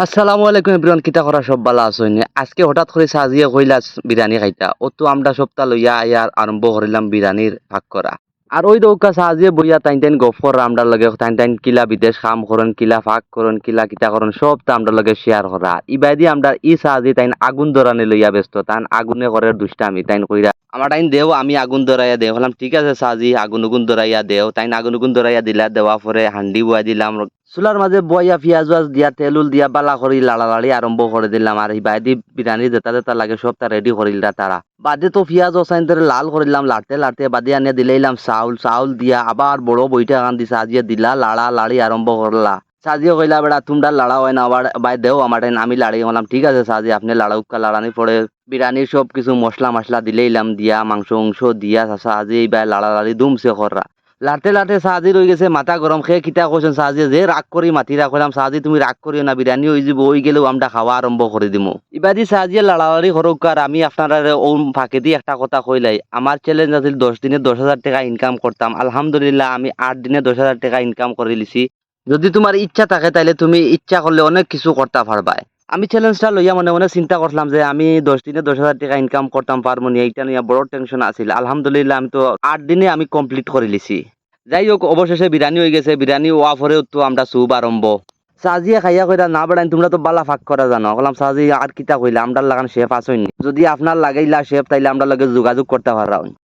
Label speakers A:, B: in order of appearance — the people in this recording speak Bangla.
A: আসসালামু আলাইকুম এভরিওয়ান, কিতা করা সব ভালো আছেন? আজকে হঠাৎ করে সাজিয়ে কইলা বিরিয়ানি খাইতা, ও তো আমরা সপ্তাহ লইয়া আয়ার আরম্ভ করিলাম বিরিয়ানির ভাগ করা। আর ওই দৌকা সাজিয়ে বইয়া টাইন টাইন গফর আমরা লগে টাইন টাইন কিলা বিদেশ কাম করেন, কিলা ভাগ করেন, কিলা কিতা করেন, সব তা আমরা লগে শেয়ার করা। ইবাদি আমরা ই সাজি তাইন আগুন ধরানি লইয়া ব্যস্ত, তান আগুনে করে দুষ্টামি তাইন কইরা আমার টাইম দেও, আমি আগুন ধরাইয়া দেও। বললাম ঠিক আছে সাজি, আগুন উগুন ধরাইয়া দেও। তাইন আগুন উগুন ধরাইয়া দিলা, দেওয়া পরে হান্ডি বুয়া দিলাম, চুলার মাঝে বইয়া পিঁয়াজ ওয়াজ দিয়া তেল উল দিয়া বালা করি লাড়ালাড়ি আরম্ভ করে দিলাম। আর এই বাইদি বিরিয়ানি যেটা যেটা লাগে সব তা রেডি করিলা তারা। বাদে তো পিঁয়াজ ওসাইন ধরে লাল করিলাম, লাড়তে লাড়তে বাদে আনিয়ে দিলাইলাম চাউল। চাউল দিয়া আবার বড় বইটা কান দি সাজিয়ে দিলা, লাড়া লাড়ি আরম্ভ করলা। সাজিয়ে কইলা বেড়া তোমরা লাড়া হয় না, আবার বাই দেও আমার টাইম, আমি লাড়ি। বললাম ঠিক আছে সাজি, আপনি লাড়াউকা। লাড়ানি পরে বিরিয়ানির সব কিছু মশলা মশলা দিলেইলাম, দিয়া মাংস অংশ দিয়া সাজি এইবার লাড়ালাড়ি দুমছে কররা। লাটে লাটে সাহাজি রয়ে গেছে, মাথা গরম। খেয়ে কিতা কইছেন সাহাজি যে রাগ করি মাতি রাখলাম, সাহাজি তুমি রাগ করিও না, বিরিয়ানি হয়ে যাব, হয়ে গেলেও আমরা খাওয়া আরম্ভ করে দিমু। ইবাদি সাহাজিয়ে লাড়ালাড়ি করুক। আর আমি আপনারা ফাঁকে দিয়ে একটা কথা কইলাই, আমার চ্যালেঞ্জ আছিল 10 দিনে 10,000 টাকা ইনকাম করতাম। আলহামদুলিল্লাহ আমি 8 দিনে 10,000 টাকা ইনকাম করে লিছি। যদি তোমার ইচ্ছা থাকে তাইলে তুমি ইচ্ছা করলে অনেক কিছু করতে পারবা। আমি চ্যালেঞ্জটা লইয়া মনে মনে চিন্তা করলাম যে আমি 10 দিনে 10,000 টাকা ইনকাম করতাম পারবো নি, এইটা নিয়ে বড় টেনশন আছিল। আলহামদুলিল্লাহ আমি তো 8 দিনে আমি কমপ্লিট করে লিছি। যাই হোক, অবশেষে বিরিয়ানি হয়ে গেছে। বিরিয়ানি হওয়া পরেও তো আমরা সুপ আরম্ভ। সাজিয়ে খাইয়া কইরা না বেড়াইন, তোমরা তো বালা ফাঁক করা জানো। বললাম সাজি আর কিতা কইলা, আমরা লাগান শেফ আসইনি, যদি আপনার লাগাইলা শেফ তাইলে আমরা লগে যোগাযোগ করতে পারলাম।